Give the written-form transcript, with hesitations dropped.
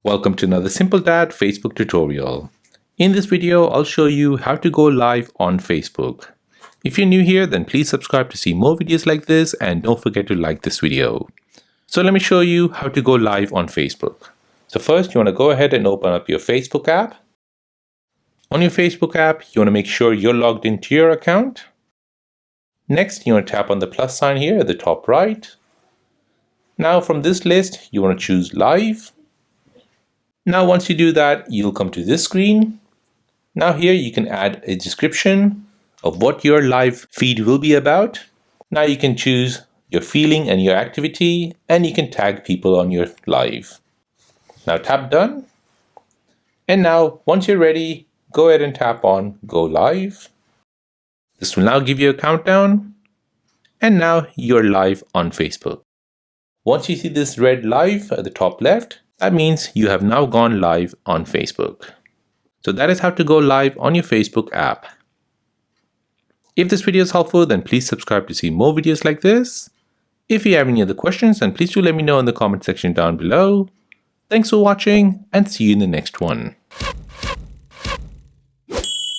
Welcome to another Simple Dad Facebook tutorial. In this video, I'll show you how to go live on Facebook. If you're new here, then please subscribe to see more videos like this and don't forget to like this video. So let me show you how to go live on Facebook. So first, you want to go ahead and open up your Facebook app. On your Facebook app, you want to make sure you're logged into your account. Next, you want to tap on the plus sign here at the top right. Now from this list, you want to choose Live. Now once you do that, you'll come to this screen. Now here you can add a description of what your live feed will be about. Now you can choose your feeling and your activity, and you can tag people on your live. Now tap Done. And now once you're ready, go ahead and tap on Go Live. This will now give you a countdown. And now you're live on Facebook. Once you see this red live at the top left, that means you have now gone live on Facebook. So that is how to go live on your Facebook app. If this video is helpful, then please subscribe to see more videos like this. If you have any other questions, then please do let me know in the comment section down below. Thanks for watching and see you in the next one.